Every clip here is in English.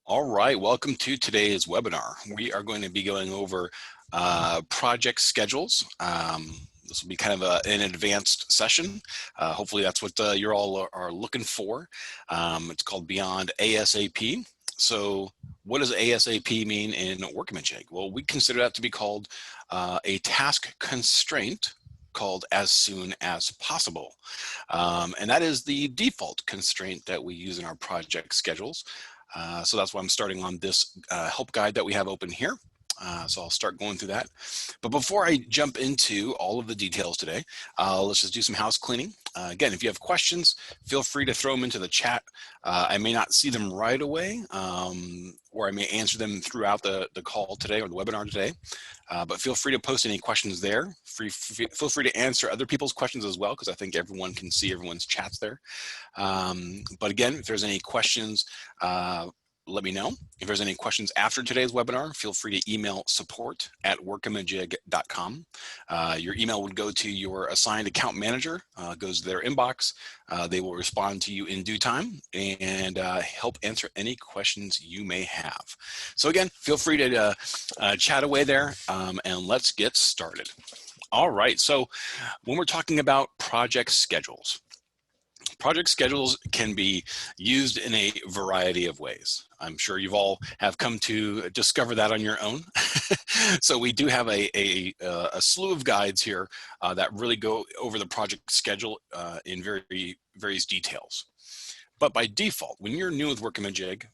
All right, welcome to today's webinar. We are going to be going over project schedules. This will be kind of an advanced session. Hopefully that's what you're all are looking for. It's called Beyond ASAP. So what does ASAP mean in Workamajig? Well, we consider that to be called a task constraint called as soon as possible. And that is the default constraint that we use in our project schedules. So that's why I'm starting on this help guide that we have open here. So I'll start going through that. But before I jump into all of the details today, let's just do some house cleaning. Again, if you have questions, feel free to throw them into the chat. I may not see them right away, or I may answer them throughout the call today or the webinar today. But feel free to post any questions there. Feel free to answer other people's questions as well, because I think everyone can see everyone's chats there. But again, if there's any questions, let me know. If there's any questions after today's webinar, feel free to email support@workamajig.com. Your email would go to your assigned account manager, goes to their inbox. They will respond to you in due time and help answer any questions you may have. So again, feel free to chat away there and let's get started. All right, so when we're talking about project schedules can be used in a variety of ways. I'm sure you've all have come to discover that on your own. So we do have a slew of guides here that really go over the project schedule in various details. But by default, when you're new with Workamajig,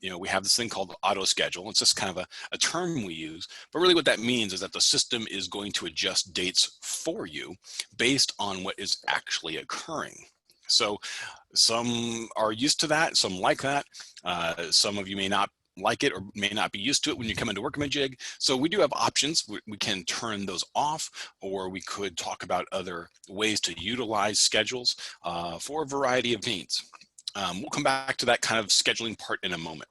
we have this thing called auto schedule. It's just kind of a term we use, but really what that means is that the system is going to adjust dates for you based on what is actually occurring. So some are used to that, some like that. Some of you may not like it or may not be used to it when you come into Workamajig. So we do have options. We can turn those off, or we could talk about other ways to utilize schedules for a variety of needs. We'll come back to that kind of scheduling part in a moment.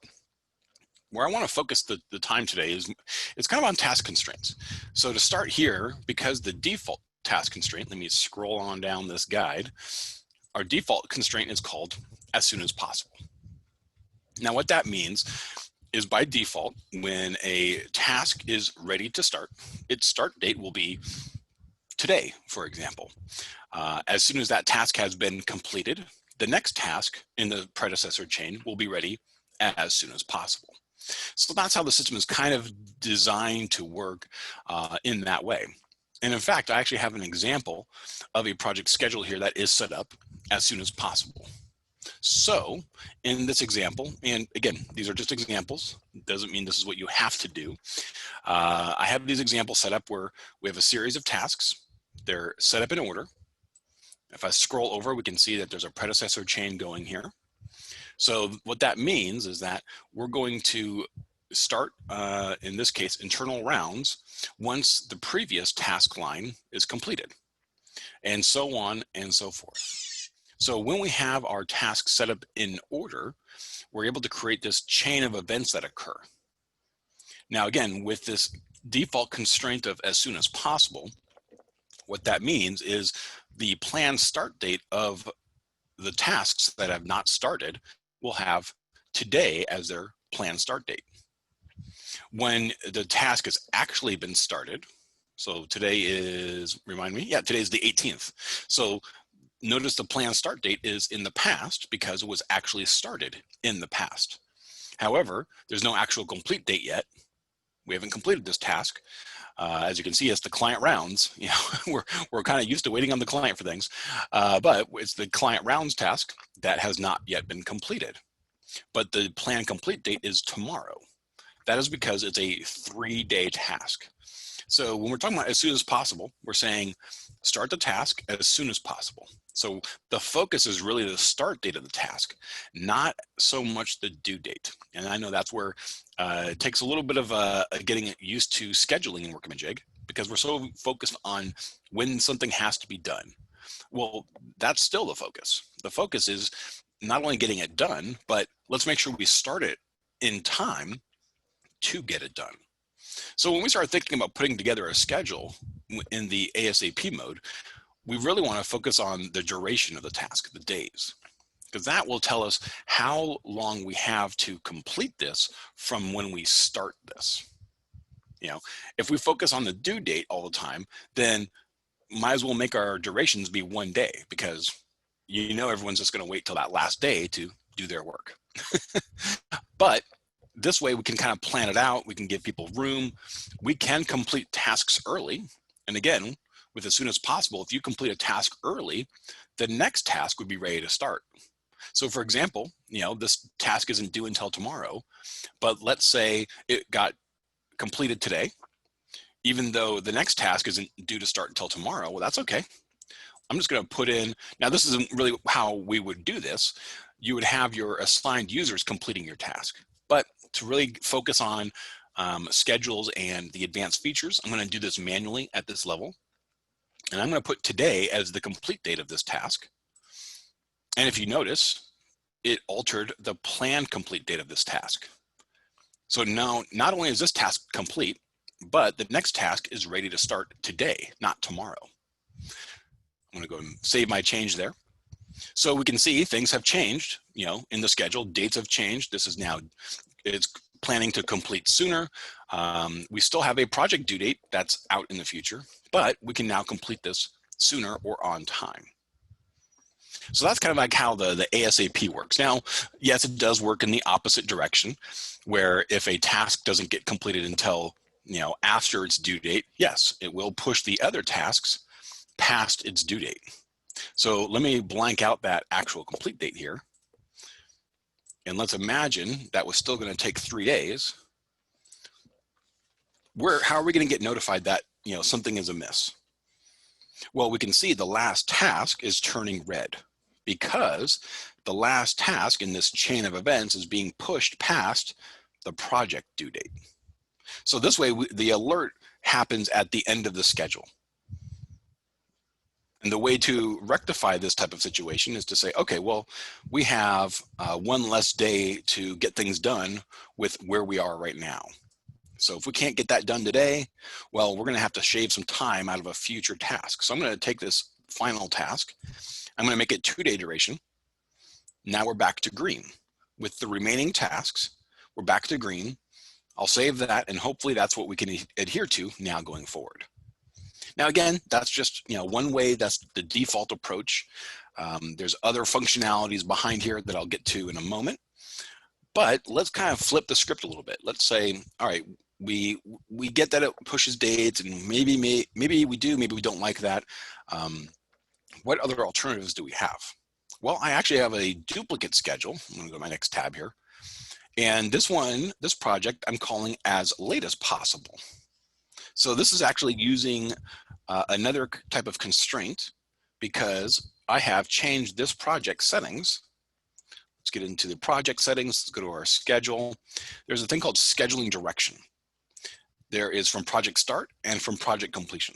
Where I want to focus the time today is it's kind of on task constraints. So to start here, because the default task constraint, let me scroll on down this guide. Our default constraint is called as soon as possible. Now what that means is by default, when a task is ready to start, its start date will be today, for example. As soon as that task has been completed, the next task in the predecessor chain will be ready as soon as possible. So that's how the system is kind of designed to work in that way. And in fact, I actually have an example of a project schedule here that is set up as soon as possible. So in this example, and again, these are just examples, doesn't mean this is what you have to do. I have these examples set up where we have a series of tasks. They're set up in order. If I scroll over, we can see that there's a predecessor chain going here. So what that means is that we're going to start, in this case, internal rounds once the previous task line is completed, and so on and so forth. So when we have our tasks set up in order, we're able to create this chain of events that occur. Now, again, with this default constraint of as soon as possible, what that means is the planned start date of the tasks that have not started will have today as their planned start date. When the task has actually been started, so today is, remind me, yeah, today's the 18th. So notice the planned start date is in the past because it was actually started in the past. However, there's no actual complete date yet. We haven't completed this task. As you can see, it's the client rounds. We're kind of used to waiting on the client for things, but it's the client rounds task that has not yet been completed. But the planned complete date is tomorrow. That is because it's a 3-day task. So when we're talking about as soon as possible, we're saying start the task as soon as possible. So the focus is really the start date of the task, not so much the due date. And I know that's where it takes a little bit of getting used to scheduling in Workamajig, because we're so focused on when something has to be done. Well, that's still the focus. The focus is not only getting it done, but let's make sure we start it in time to get it done. So when we start thinking about putting together a schedule in the ASAP mode, we really want to focus on the duration of the task, the days, because that will tell us how long we have to complete this from when we start this. You know, if we focus on the due date all the time, then might as well make our durations be 1 day, because you know everyone's just going to wait till that last day to do their work. But this way we can kind of plan it out. We can give people room. We can complete tasks early. And again, with as soon as possible, if you complete a task early, the next task would be ready to start. So for example, you know, this task isn't due until tomorrow, but let's say it got completed today, even though the next task isn't due to start until tomorrow. Well, that's okay. I'm just going to put in, now this isn't really how we would do this. You would have your assigned users completing your task, but to really focus on schedules and the advanced features, I'm going to do this manually at this level. And I'm going to put today as the complete date of this task. And if you notice, it altered the planned complete date of this task. So now, not only is this task complete, but the next task is ready to start today, not tomorrow. I'm going to go and save my change there. So we can see things have changed, you know, in the schedule. Dates have changed. This is now, it's planning to complete sooner. We still have a project due date that's out in the future, but we can now complete this sooner or on time. So that's kind of like how the ASAP works. Now, yes, it does work in the opposite direction, where if a task doesn't get completed until, you know, after its due date, yes, it will push the other tasks past its due date. So let me blank out that actual complete date here. And let's imagine that was still going to take 3 days. How are we going to get notified that, you know, something is amiss? Well, we can see the last task is turning red because the last task in this chain of events is being pushed past the project due date. So this way, the alert happens at the end of the schedule. And the way to rectify this type of situation is to say, okay, well, we have 1 less day to get things done with where we are right now. So if we can't get that done today, well, we're going to have to shave some time out of a future task. So I'm going to take this final task. I'm going to make it 2-day duration. Now we're back to green. With the remaining tasks, we're back to green. I'll save that, and hopefully that's what we can adhere to now going forward. Now, again, that's just, you know, one way. That's the default approach. There's other functionalities behind here that I'll get to in a moment. But let's kind of flip the script a little bit. Let's say, all right, we get that it pushes dates, and maybe we do, maybe we don't like that. What other alternatives do we have? Well, I actually have a duplicate schedule. I'm going to go to my next tab here. And this project, I'm calling as late as possible. So this is actually using another type of constraint, because I have changed this project settings. Let's get into the project settings. Let's go to our schedule. There's a thing called scheduling direction. There is from project start and from project completion.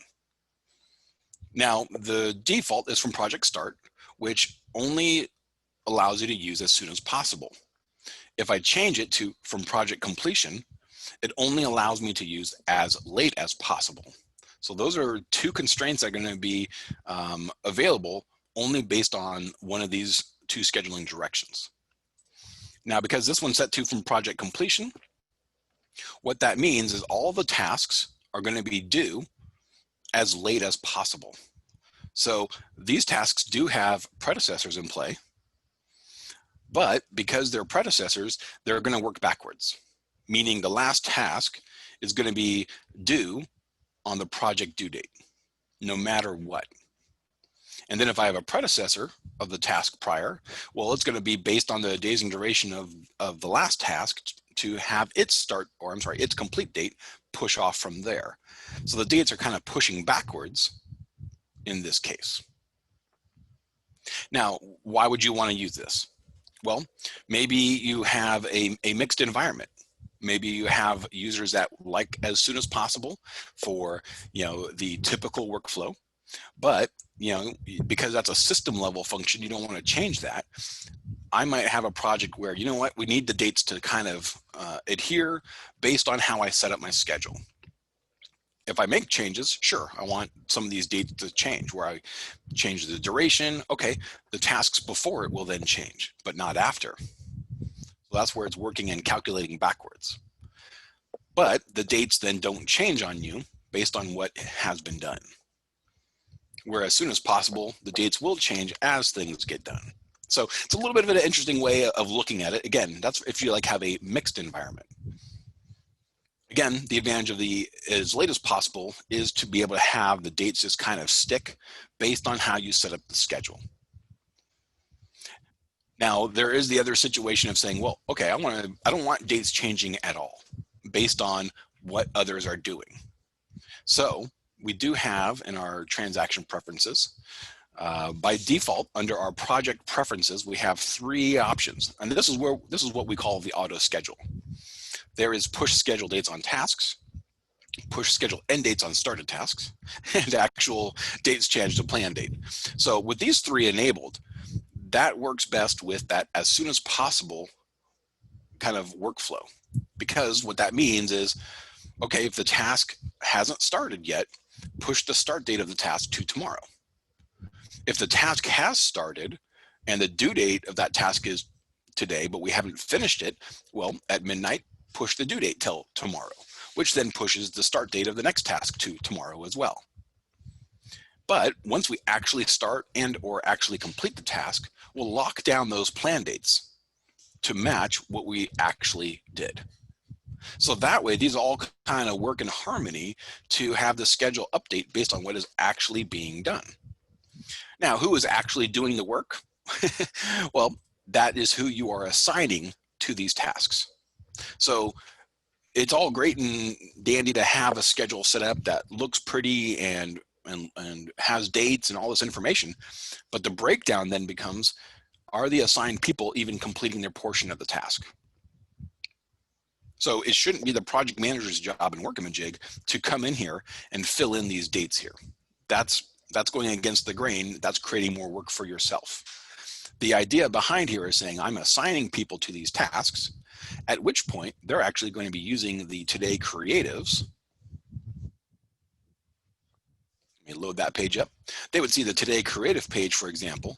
Now, the default is from project start, which only allows you to use as soon as possible. If I change it to from project completion, it only allows me to use as late as possible. So those are 2 constraints that are going to be available only based on one of these 2 scheduling directions. Now, because this one's set to from project completion, what that means is all the tasks are going to be due as late as possible. So these tasks do have predecessors in play, but because they're predecessors, they're going to work backwards, meaning the last task is going to be due on the project due date, no matter what. And then if I have a predecessor of the task prior, well, it's going to be based on the days and duration of the last task to have its start, or I'm sorry, its complete date push off from there. So the dates are kind of pushing backwards in this case. Now, why would you want to use this? Well, maybe you have a mixed environment. Maybe you have users that like as soon as possible for, you know, the typical workflow, but, you know, because that's a system level function, you don't want to change that. I might have a project where, you know what, we need the dates to kind of adhere based on how I set up my schedule. if I make changes, sure, I want some of these dates to change, where I change the duration. Okay, the tasks before it will then change, but not after. So that's where it's working and calculating backwards. But the dates then don't change on you based on what has been done. Where as soon as possible, the dates will change as things get done. So it's a little bit of an interesting way of looking at it. Again, that's if you like have a mixed environment. Again, the advantage of the as late as possible is to be able to have the dates just kind of stick based on how you set up the schedule. Now, there is the other situation of saying, well, okay, I don't want dates changing at all based on what others are doing. So we do have in our transaction preferences, by default, under our project preferences, we have 3 options. And this is what we call the auto schedule. There is push schedule dates on tasks, push schedule end dates on started tasks, and actual dates change to plan date. So with these 3 enabled, that works best with that as soon as possible kind of workflow. Because what that means is, okay, if the task hasn't started yet, push the start date of the task to tomorrow. If the task has started and the due date of that task is today, but we haven't finished it, well, at midnight, push the due date till tomorrow, which then pushes the start date of the next task to tomorrow as well. But once we actually start and or actually complete the task, we'll lock down those plan dates to match what we actually did. So that way, these all kind of work in harmony to have the schedule update based on what is actually being done. Now, who is actually doing the work? Well, that is who you are assigning to these tasks. So it's all great and dandy to have a schedule set up that looks pretty and has dates and all this information, but the breakdown then becomes, are the assigned people even completing their portion of the task? So it shouldn't be the project manager's job in Workamajig to come in here and fill in these dates here. That's going against the grain. That's creating more work for yourself. The idea behind here is saying I'm assigning people to these tasks, at which point they're actually going to be using the today creatives. Let me load that page up. They would see the today creative page, for example,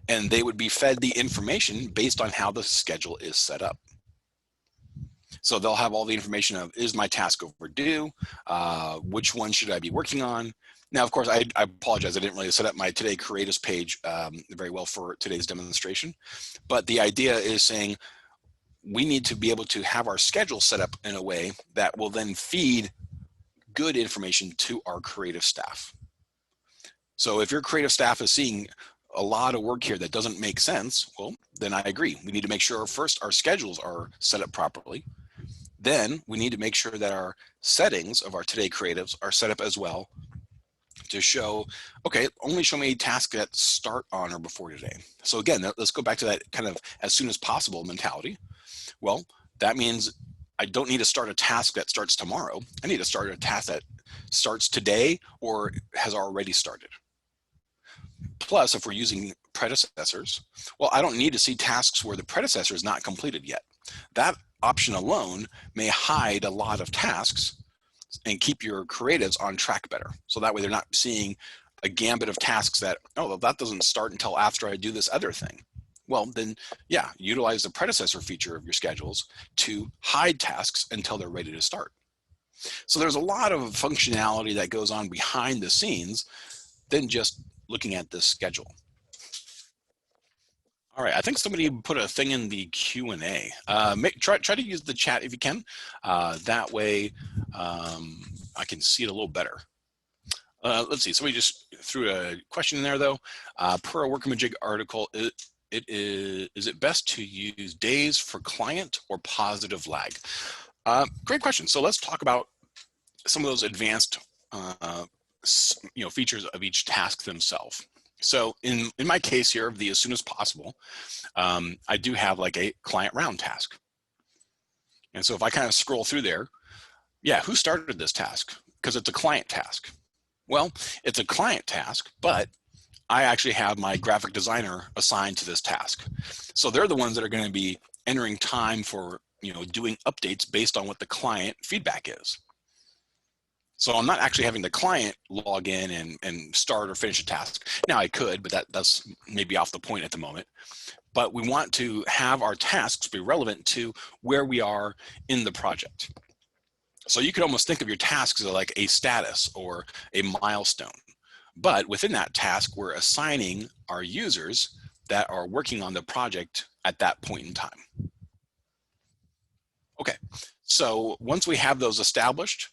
and they would be fed the information based on how the schedule is set up. So they'll have all the information of, is my task overdue? Which one should I be working on? Now, of course, I apologize. I didn't really set up my Today Creatives page very well for today's demonstration. But the idea is saying we need to be able to have our schedule set up in a way that will then feed good information to our creative staff. So if your creative staff is seeing a lot of work here that doesn't make sense, well, then I agree. We need to make sure first our schedules are set up properly. Then we need to make sure that our settings of our Today Creatives are set up as well to show, okay, only show me tasks that start on or before today. So again, let's go back to that kind of as soon as possible mentality. Well, that means I don't need to start a task that starts tomorrow. I need to start a task that starts today or has already started. Plus, if we're using predecessors, well, I don't need to see tasks where the predecessor is not completed yet. That option alone may hide a lot of tasks and keep your creatives on track better. So that way they're not seeing a gambit of tasks that, oh, well, that doesn't start until after I do this other thing. Well, then, yeah, utilize the predecessor feature of your schedules to hide tasks until they're ready to start. So there's a lot of functionality that goes on behind the scenes than just looking at this schedule. All right, I think somebody put a thing in the Q&A. Try to use the chat if you can. That way I can see it a little better. Let's see, somebody just threw a question in there though. Per a Workamajig article, is it best to use days for client or positive lag? Great question. So let's talk about some of those advanced features of each task themselves. So in my case here of the as soon as possible, I do have like a client round task. And so if I kind of scroll through there, yeah, who started this task? Because it's a client task. Well, it's a client task, but I actually have my graphic designer assigned to this task. So they're the ones that are going to be entering time for doing updates based on what the client feedback is. So I'm not actually having the client log in and start or finish a task. Now I could, but that's maybe off the point at the moment. But we want to have our tasks be relevant to where we are in the project. So you could almost think of your tasks as like a status or a milestone. But within that task, we're assigning our users that are working on the project at that point in time. Okay, so once we have those established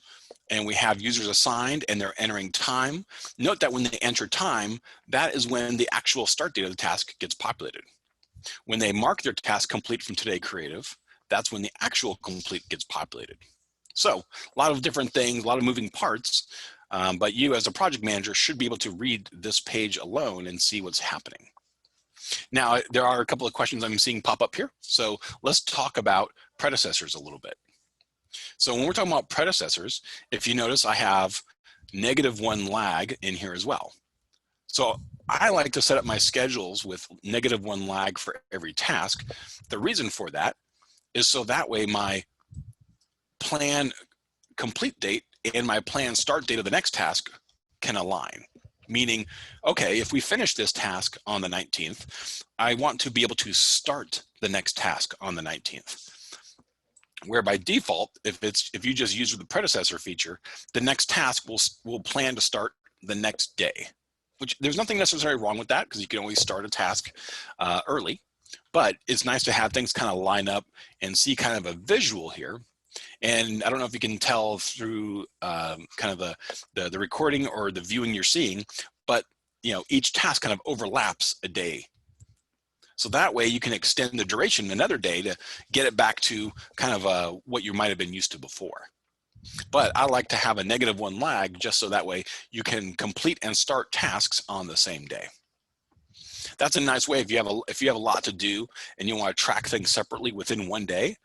and we have users assigned and they're entering time, note that when they enter time, that is when the actual start date of the task gets populated. When they mark their task complete from Today Creative, that's when the actual complete gets populated. So a lot of different things, a lot of moving parts, but you as a project manager should be able to read this page alone and see what's happening. Now, there are a couple of questions I'm seeing pop up here. So let's talk about predecessors a little bit. So when we're talking about predecessors, if you notice, I have -1 lag in here as well. So I like to set up my schedules with -1 lag for every task. The reason for that is so that way my plan complete date and my plan start date of the next task can align. Meaning, okay, if we finish this task on the 19th, I want to be able to start the next task on the 19th. Where by default, if you just use the predecessor feature, the next task will plan to start the next day. Which there's nothing necessarily wrong with that because you can always start a task early, but it's nice to have things kind of line up and see kind of a visual here. And I don't know if you can tell through kind of the recording or the viewing you're seeing, but each task kind of overlaps a day. So that way you can extend the duration another day to get it back to kind of what you might have been used to before. But I like to have a -1 lag just so that way you can complete and start tasks on the same day. That's a nice way if you have a lot to do and you want to track things separately within one day.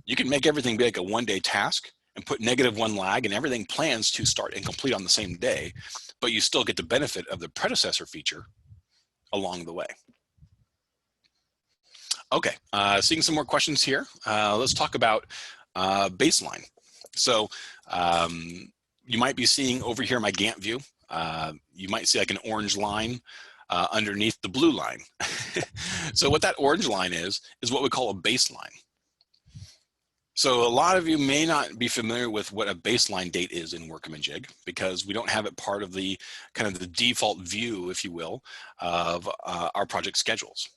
You can make everything be like a one-day task and put -1 lag and everything plans to start and complete on the same day, but you still get the benefit of the predecessor feature along the way. Okay, seeing some more questions here. Let's talk about baseline. So you might be seeing over here my Gantt view. You might see like an orange line underneath the blue line. So what that orange line is what we call a baseline. So a lot of you may not be familiar with what a baseline date is in Workamajig because we don't have it part of the kind of the default view, if you will, of our project schedules.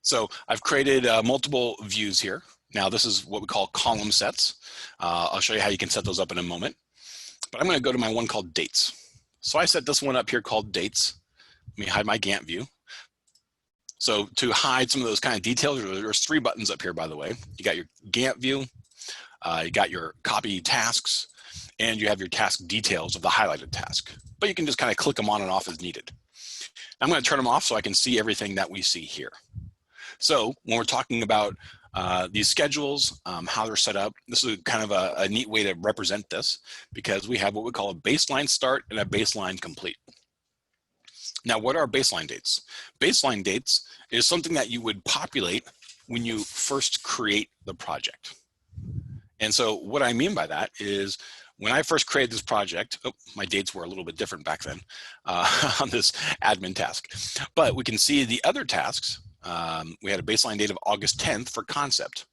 So I've created multiple views here. Now this is what we call column sets. I'll show you how you can set those up in a moment. But I'm going to go to my one called dates. So I set this one up here called dates. Let me hide my Gantt view. So to hide some of those kind of details, there's 3 buttons up here, by the way. You got your Gantt view, you got your copy tasks, and you have your task details of the highlighted task. But you can just kind of click them on and off as needed. I'm going to turn them off so I can see everything that we see here. So when we're talking about these schedules, how they're set up, this is kind of a neat way to represent this because we have what we call a baseline start and a baseline complete. Now, what are baseline dates? Baseline dates is something that you would populate when you first create the project. And so what I mean by that is when I first created this project, my dates were a little bit different back then on this admin task, but we can see the other tasks. We had a baseline date of August 10th for concept.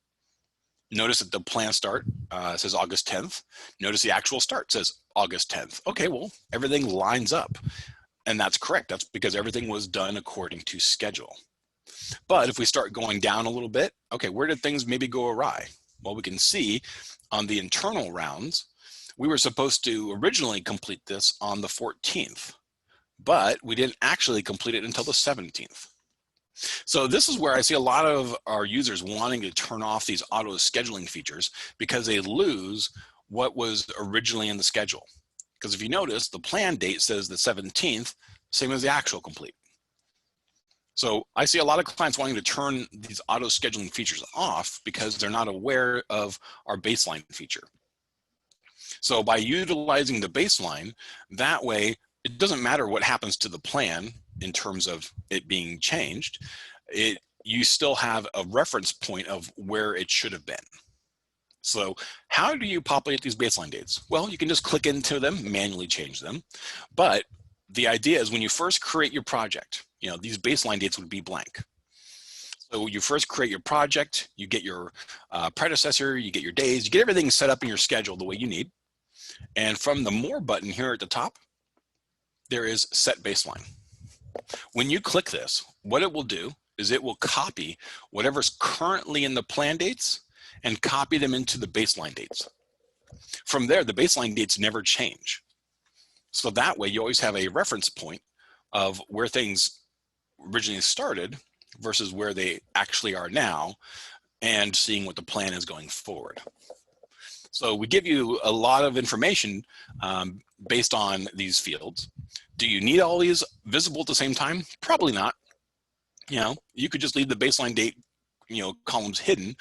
Notice that the plan start says August 10th. Notice the actual start says August 10th. Okay, well, everything lines up. And that's correct. That's because everything was done according to schedule. But if we start going down a little bit, okay, where did things maybe go awry? Well, we can see on the internal rounds, we were supposed to originally complete this on the 14th, but we didn't actually complete it until the 17th. So this is where I see a lot of our users wanting to turn off these auto scheduling features because they lose what was originally in the schedule. Because if you notice, the plan date says the 17th, same as the actual complete. So I see a lot of clients wanting to turn these auto scheduling features off because they're not aware of our baseline feature. So by utilizing the baseline, that way, it doesn't matter what happens to the plan in terms of it being changed, you still have a reference point of where it should have been. So how do you populate these baseline dates? Well, you can just click into them, manually change them. But the idea is when you first create your project, these baseline dates would be blank. So you first create your project, you get your predecessor, you get your days, you get everything set up in your schedule the way you need. And from the More button here at the top, there is Set Baseline. When you click this, what it will do is it will copy whatever's currently in the plan dates and copy them into the baseline dates. From there, the baseline dates never change. So that way you always have a reference point of where things originally started versus where they actually are now, and seeing what the plan is going forward. So we give you a lot of information based on these fields. Do you need all these visible at the same time? Probably not. You could just leave the baseline date columns hidden,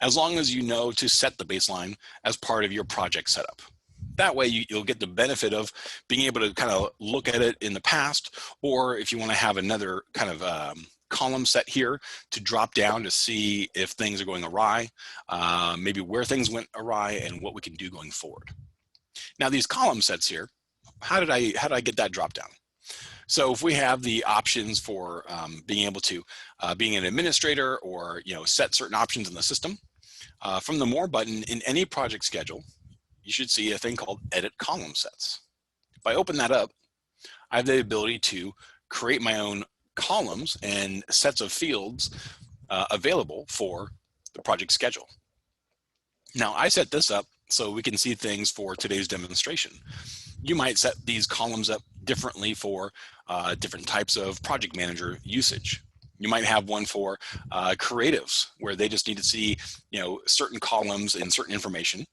as long as you know to set the baseline as part of your project setup. That way you'll get the benefit of being able to kind of look at it in the past, or if you want to have another kind of column set here to drop down to see if things are going awry, maybe where things went awry and what we can do going forward. Now these column sets here, how did I get that drop down? So if we have the options for being able to being an administrator or set certain options in the system, from the More button in any project schedule, you should see a thing called Edit Column Sets. If I open that up, I have the ability to create my own columns and sets of fields available for the project schedule. Now I set this up so we can see things for today's demonstration. You might set these columns up differently for different types of project manager usage. You might have one for creatives where they just need to see certain columns and certain information.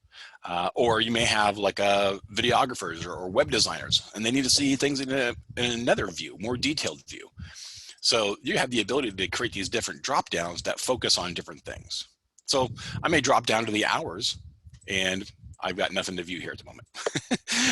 Or you may have like videographers or web designers, and they need to see things in another view, more detailed view. So you have the ability to create these different drop downs that focus on different things. So I may drop down to the hours, and I've got nothing to view here at the moment.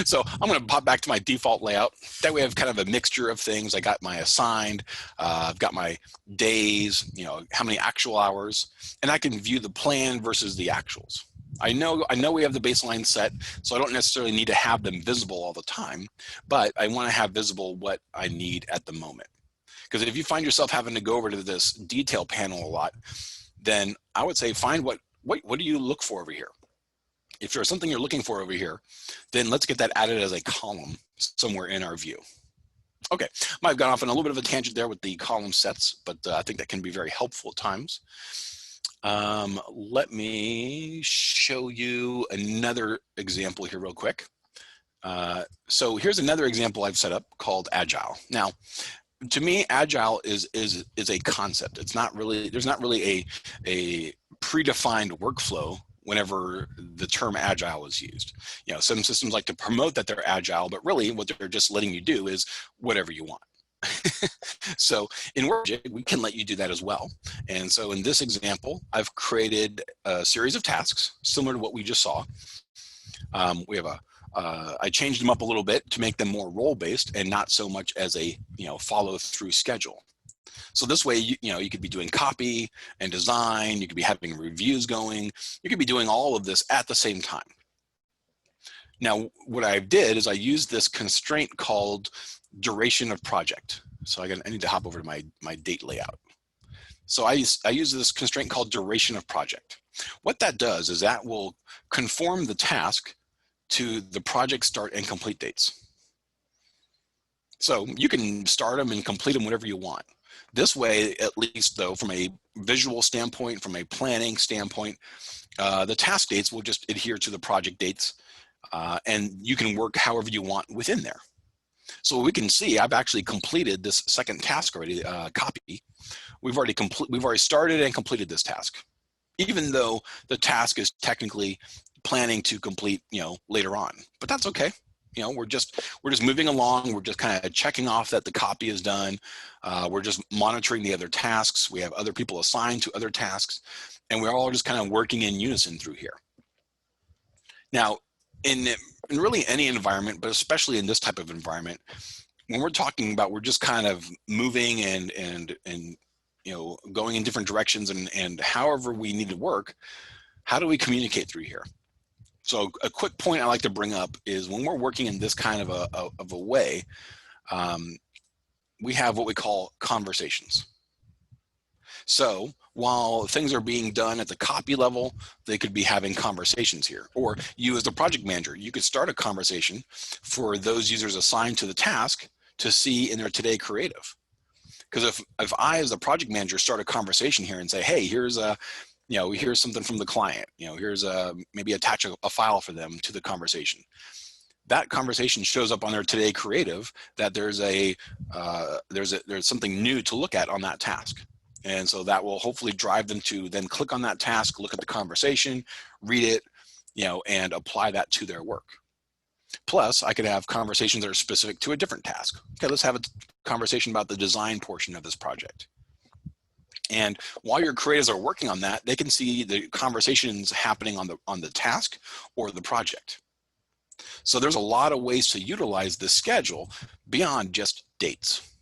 So I'm going to pop back to my default layout. That way I have kind of a mixture of things. I got my assigned, I've got my days, how many actual hours, and I can view the plan versus the actuals. I know we have the baseline set, so I don't necessarily need to have them visible all the time, but I want to have visible what I need at the moment. Because if you find yourself having to go over to this detail panel a lot, then I would say find what do you look for over here? If there's something you're looking for over here, then let's get that added as a column somewhere in our view. Okay, might have gone off on a little bit of a tangent there with the column sets, but I think that can be very helpful at times. Let me show you another example here real quick. So here's another example I've set up called Agile. Now, to me, Agile is a concept. It's not really, there's not really a predefined workflow whenever the term Agile is used. Some systems like to promote that they're Agile, but really what they're just letting you do is whatever you want. So in Workamajig, we can let you do that as well. And so in this example, I've created a series of tasks similar to what we just saw. We have I changed them up a little bit to make them more role-based and not so much as a follow-through schedule. So this way, you could be doing copy and design, you could be having reviews going, you could be doing all of this at the same time. Now, what I did is I used this constraint called duration of project. So I need to hop over to my date layout. So I use this constraint called duration of project. What that does is that will conform the task to the project start and complete dates. So you can start them and complete them whenever you want. This way, at least though, from a visual standpoint, from a planning standpoint, the task dates will just adhere to the project dates, and you can work however you want within there. So we can see I've actually completed this second task already, copy. We've already started and completed this task, even though the task is technically planning to complete, later on, but that's okay. We're just moving along. We're just kind of checking off that the copy is done. We're just monitoring the other tasks. We have other people assigned to other tasks, and we're all just kind of working in unison through here. Now, in really any environment, but especially in this type of environment, when we're talking about we're just kind of moving and going in different directions and however we need to work, How do we communicate through here? So a quick point I like to bring up is when we're working in this kind of a way, we have what we call conversations. So while things are being done at the copy level, they could be having conversations here. Or you as the project manager, you could start a conversation for those users assigned to the task to see in their today creative. Because if I as the project manager start a conversation here and say, hey, here's here's something from the client, here's maybe attach a file for them to the conversation. That conversation shows up on their today creative that there's something new to look at on that task. And so that will hopefully drive them to then click on that task, look at the conversation, read it, and apply that to their work. Plus, I could have conversations that are specific to a different task. Okay, let's have a conversation about the design portion of this project. And while your creatives are working on that, they can see the conversations happening on the task or the project. So there's a lot of ways to utilize this schedule beyond just dates.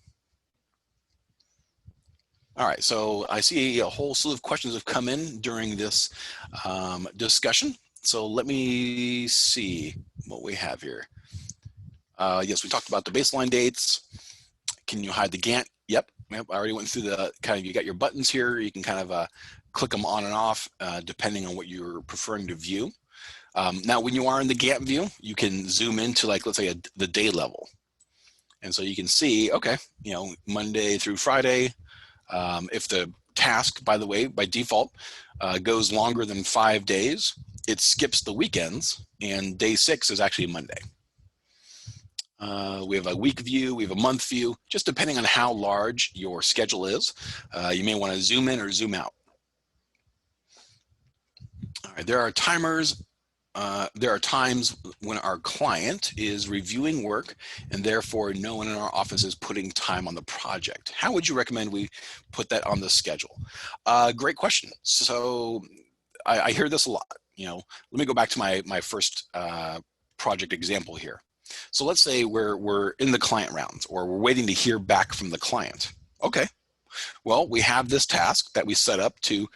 All right, so I see a whole slew of questions have come in during this discussion. So let me see what we have here. Yes, we talked about the baseline dates. Can you hide the Gantt? Yep, I already went through the you got your buttons here. You can kind of click them on and off depending on what you're preferring to view. Now, when you are in the Gantt view, you can zoom into let's say the day level. And so you can see, okay, Monday through Friday, if the task, by the way, by default, goes longer than 5 days, it skips the weekends, and day 6 is actually Monday. We have a week view, we have a month view, just depending on how large your schedule is. You may want to zoom in or zoom out. All right, there are timers. There are times when our client is reviewing work and therefore no one in our office is putting time on the project. How would you recommend we put that on the schedule? Great question. So I hear this a lot. Let me go back to my first project example here. So let's say we're in the client rounds or we're waiting to hear back from the client. Okay. Well, we have this task that we set up to,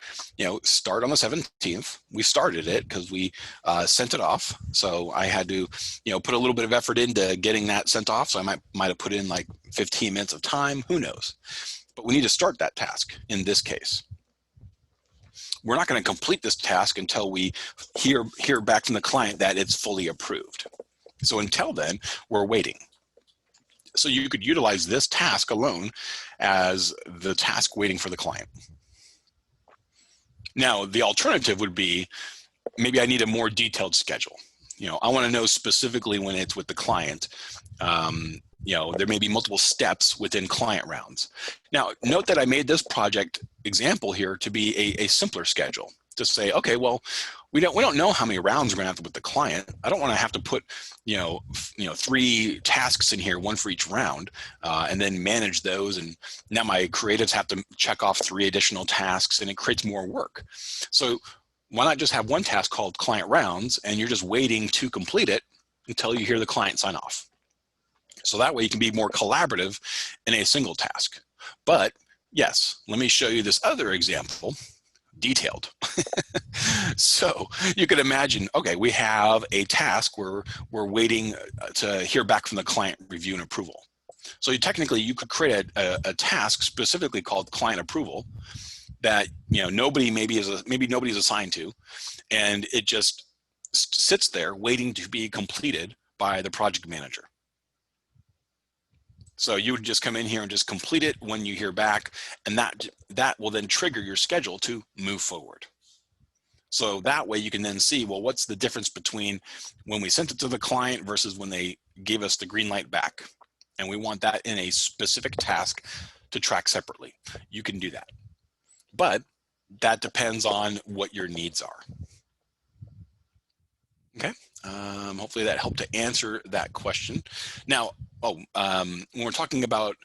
start on the 17th. We started it because we sent it off. So I had to, put a little bit of effort into getting that sent off. So I might have put in like 15 minutes of time. Who knows? But we need to start that task in this case. We're not going to complete this task until we hear back from the client that it's fully approved. So until then, we're waiting. So you could utilize this task alone as the task waiting for the client. Now, the alternative would be, maybe I need a more detailed schedule. I want to know specifically when it's with the client. There may be multiple steps within client rounds. Now, note that I made this project example here to be a simpler schedule, to say, okay, well, we don't know how many rounds we're going to have to with the client. I don't want to have to put 3 tasks in here, 1 for each round, and then manage those. And now my creatives have to check off 3 additional tasks, and it creates more work. So why not just have one task called client rounds, and you're just waiting to complete it until you hear the client sign off. So that way you can be more collaborative in a single task. But yes, let me show you this other example. Detailed. So you could imagine, okay, we have a task where we're waiting to hear back from the client review and approval. So technically you could create a task specifically called client approval that maybe nobody's assigned to, and it just sits there waiting to be completed by the project manager. So you would just come in here and just complete it when you hear back, and that will then trigger your schedule to move forward. So that way you can then see, well, what's the difference between when we sent it to the client versus when they gave us the green light back? And we want that in a specific task to track separately. You can do that. But that depends on what your needs are. Okay, hopefully that helped to answer that question. Now, when we're talking about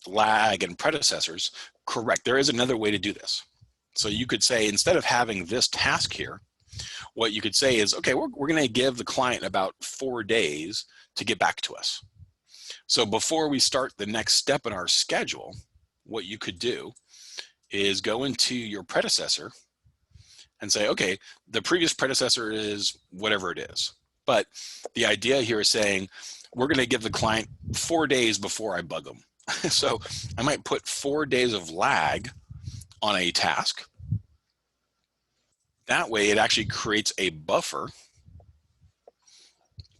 lag and predecessors, correct, there is another way to do this. So you could say, instead of having this task here, what you could say is, okay, we're going to give the client about 4 days to get back to us. So before we start the next step in our schedule, what you could do is go into your predecessor and say, okay, the previous predecessor is whatever it is. But the idea here is saying, we're going to give the client 4 days before I bug them. So I might put 4 days of lag on a task. That way it actually creates a buffer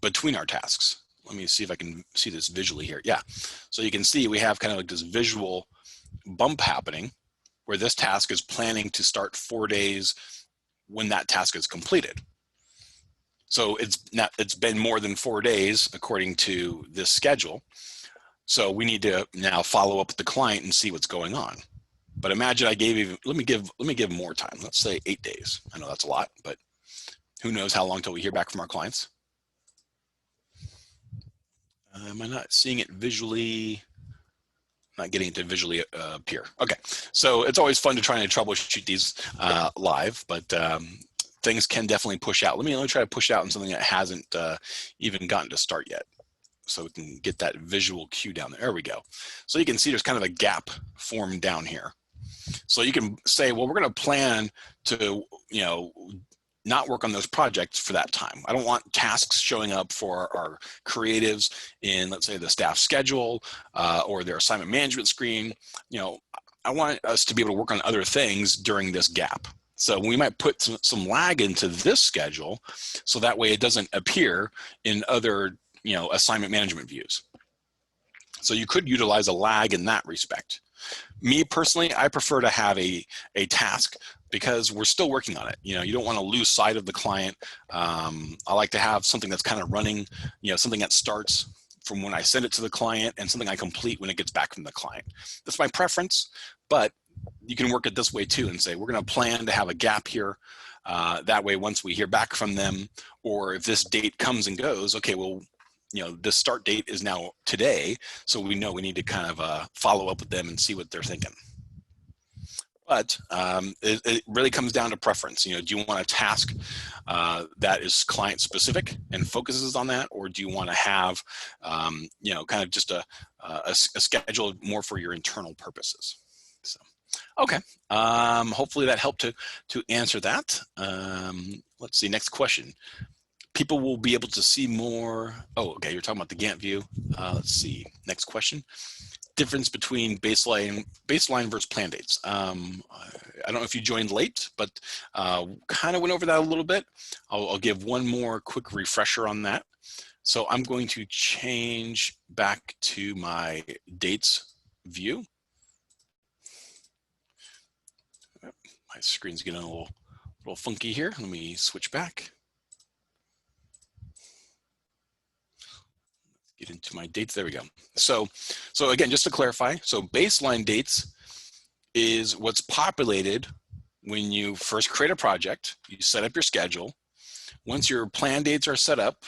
between our tasks. Let me see if I can see this visually here. Yeah, so you can see we have kind of like this visual bump happening where this task is planning to start 4 days when that task is completed. So it's been more than 4 days according to this schedule. So we need to now follow up with the client and see what's going on. But imagine I gave you, let me give more time. Let's say 8 days. I know that's a lot, but who knows how long till we hear back from our clients. Am I not seeing it visually? Not getting it to visually appear. Okay, so it's always fun to try and troubleshoot these live, but things can definitely push out. Let me try to push out on something that hasn't even gotten to start yet, so we can get that visual cue down there. There we go. So you can see there's kind of a gap formed down here. So you can say, well, we're going to plan to, not work on those projects for that time. I don't want tasks showing up for our creatives in, let's say, the staff schedule or their assignment management screen. I want us to be able to work on other things during this gap. So we might put some lag into this schedule, so that way it doesn't appear in other, assignment management views. So you could utilize a lag in that respect. Me personally, I prefer to have a task because we're still working on it. You don't want to lose sight of the client. I like to have something that's kind of running, something that starts from when I send it to the client and something I complete when it gets back from the client. That's my preference, but you can work it this way too and say, we're going to plan to have a gap here. That way, once we hear back from them, or if this date comes and goes, okay, well, the start date is now today, so we know we need to kind of follow up with them and see what they're thinking. But it really comes down to preference. Do you want a task that is client specific and focuses on that, or do you want to have, kind of just a schedule more for your internal purposes? So, okay. Hopefully that helped to answer that. Let's see. Next question. People will be able to see more. Oh, okay. You're talking about the Gantt view. Let's see. Next question. Difference between baseline versus plan dates. I don't know if you joined late, but kind of went over that a little bit. I'll give one more quick refresher on that. So I'm going to change back to my dates view. My screen's getting a little funky here. Let me switch back. Get into my dates. There we go. So again, just to clarify, so baseline dates is what's populated when you first create a project. You set up your schedule. Once your plan dates are set up,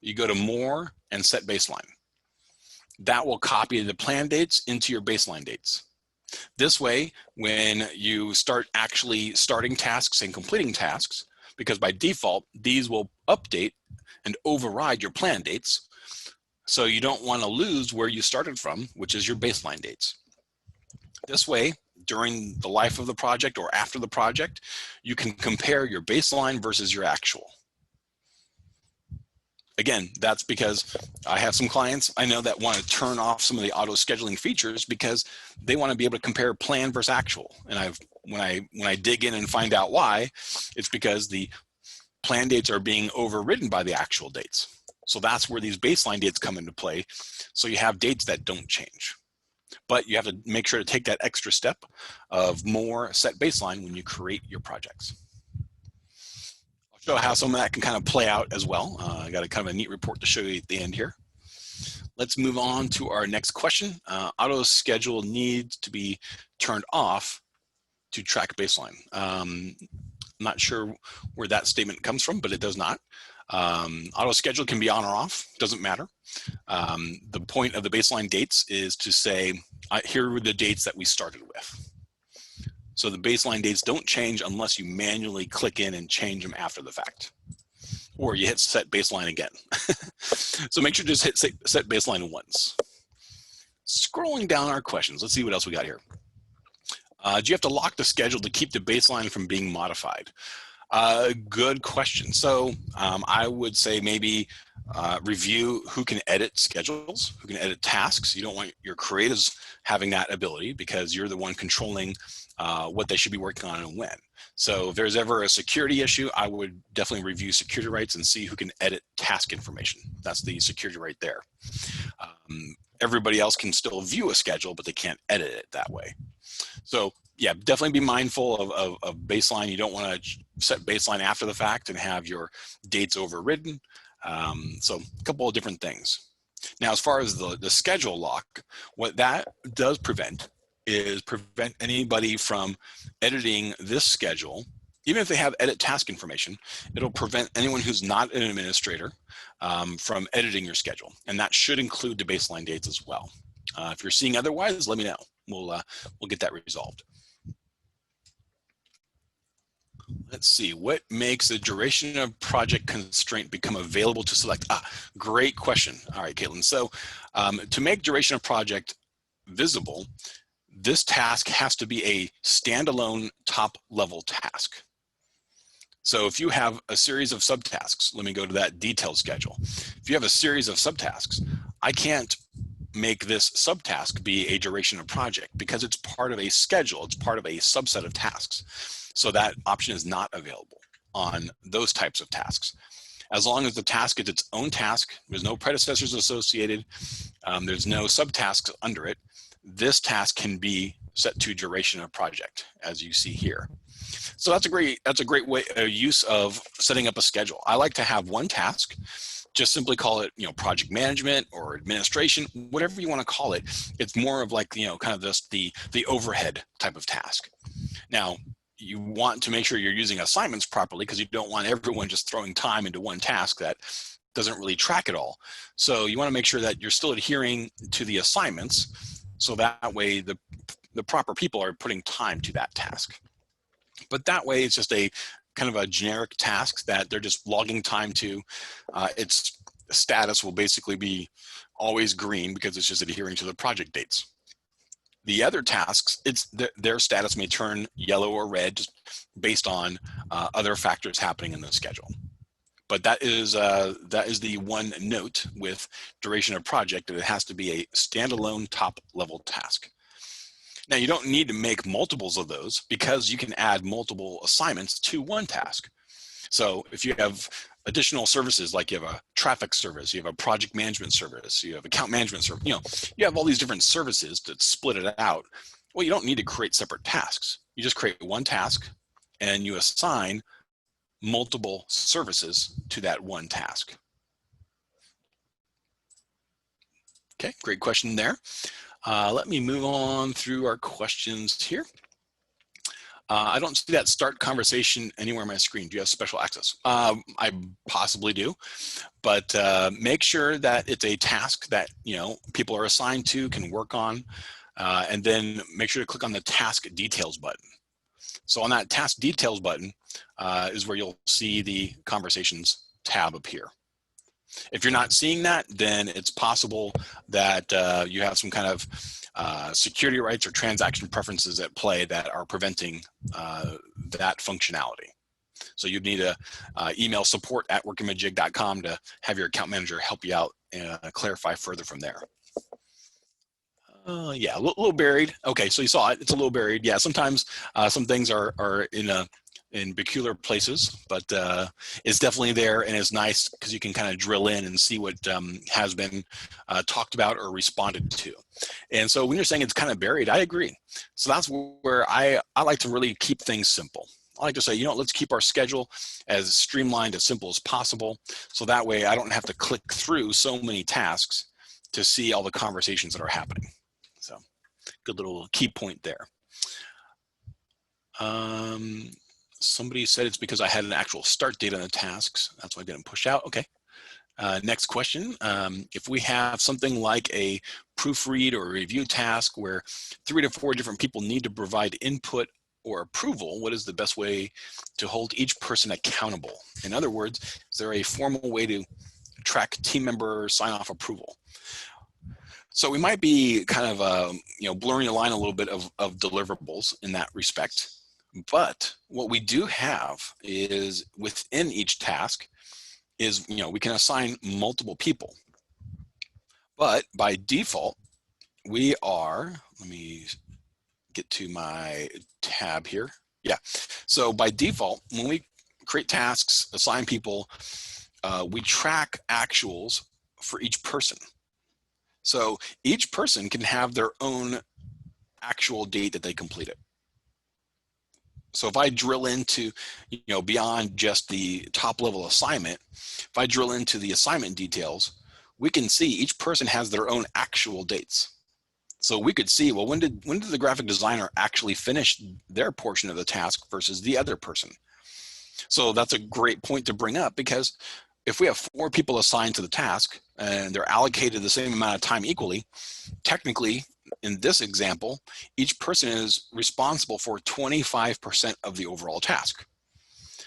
you go to more and set baseline. That will copy the plan dates into your baseline dates. This way, when you start actually starting tasks and completing tasks, because by default, these will update and override your plan dates. So you don't want to lose where you started from, which is your baseline dates. This way, during the life of the project or after the project, you can compare your baseline versus your actual. Again, that's because I have some clients I know that want to turn off some of the auto scheduling features because they want to be able to compare plan versus actual. And when I dig in and find out why, it's because the plan dates are being overridden by the actual dates. So that's where these baseline dates come into play. So you have dates that don't change, but you have to make sure to take that extra step of more set baseline when you create your projects. I'll show how some of that can kind of play out as well. I got a kind of a neat report to show you at the end here. Let's move on to our next question. Auto schedule needs to be turned off to track baseline. I'm not sure where that statement comes from, but it does not. Auto schedule can be on or off, doesn't matter. The point of the baseline dates is to say, here were the dates that we started with. So the baseline dates don't change unless you manually click in and change them after the fact, or you hit set baseline again. So make sure to just hit set baseline once. Scrolling down our questions, let's see what else we got here. Do you have to lock the schedule to keep the baseline from being modified? Good question. So I would say maybe review who can edit schedules, who can edit tasks. You don't want your creatives having that ability because you're the one controlling what they should be working on and when. So if there's ever a security issue, I would definitely review security rights and see who can edit task information. That's the security right there. Everybody else can still view a schedule, but they can't edit it that way. So yeah, definitely be mindful of baseline. You don't want to set baseline after the fact and have your dates overridden. So a couple of different things. Now, as far as the schedule lock, what that does prevent is prevent anybody from editing this schedule. Even if they have edit task information, it'll prevent anyone who's not an administrator from editing your schedule. And that should include the baseline dates as well. If you're seeing otherwise, let me know. We'll get that resolved. Let's see, what makes the duration of project constraint become available to select? Great question. All right, Caitlin. So to make duration of project visible, this task has to be a standalone top level task. So if you have a series of subtasks, let me go to that detailed schedule. If you have a series of subtasks, I can't make this subtask be a duration of project because it's part of a schedule. It's part of a subset of tasks. So that option is not available on those types of tasks. As long as the task is its own task, there's no predecessors associated, there's no subtasks under it, this task can be set to duration of project, as you see here. So that's a great way, use of setting up a schedule. I like to have one task, just simply call it, project management or administration, whatever you want to call it. It's more of like, kind of this, the overhead type of task. Now, you want to make sure you're using assignments properly because you don't want everyone just throwing time into one task that doesn't really track it all. So you want to make sure that you're still adhering to the assignments so that way the proper people are putting time to that task. But that way it's just a kind of a generic task that they're just logging time to. Its status will basically be always green because it's just adhering to the project dates. The other tasks, their status may turn yellow or red just based on other factors happening in the schedule. But that is the one note with duration of project, that it has to be a standalone top level task. Now, you don't need to make multiples of those because you can add multiple assignments to one task. So if you have additional services, like you have a traffic service, you have a project management service, you have account management service, you have all these different services to split it out. Well, you don't need to create separate tasks. You just create one task and you assign multiple services to that one task. Okay, great question there. Let me move on through our questions here. I don't see that start conversation anywhere on my screen. Do you have special access? I possibly do, but make sure that it's a task that people are assigned to, can work on, and then make sure to click on the task details button. So on that task details button is where you'll see the conversations tab appear. If you're not seeing that, then it's possible that you have some kind of security rights or transaction preferences at play that are preventing that functionality. So you'd need to email support@workamajig.com to have your account manager help you out and clarify further from there. Yeah, a little buried. Okay, so you saw it. It's a little buried. Yeah, sometimes some things are in peculiar places, but it's definitely there, and it's nice because you can kind of drill in and see what has been talked about or responded to. And so when you're saying it's kind of buried, I agree. So that's where I like to really keep things simple. I like to say, let's keep our schedule as streamlined, as simple as possible. So that way I don't have to click through so many tasks to see all the conversations that are happening. So good little key point there. Somebody said it's because I had an actual start date on the tasks. That's why I didn't push out. Okay. Next question. If we have something like a proofread or review task where 3 to 4 different people need to provide input or approval, what is the best way to hold each person accountable? In other words, is there a formal way to track team member sign-off approval? So we might be kind of, blurring the line a little bit of deliverables in that respect. But what we do have is within each task is, we can assign multiple people. But by default, we are, let me get to my tab here. Yeah, so by default, when we create tasks, assign people, we track actuals for each person. So each person can have their own actual date that they completed. So if I drill into, beyond just the top level assignment, if I drill into the assignment details, we can see each person has their own actual dates. So we could see, well, when did the graphic designer actually finish their portion of the task versus the other person? So that's a great point to bring up, because if we have 4 people assigned to the task and they're allocated the same amount of time equally, technically, in this example, each person is responsible for 25% of the overall task.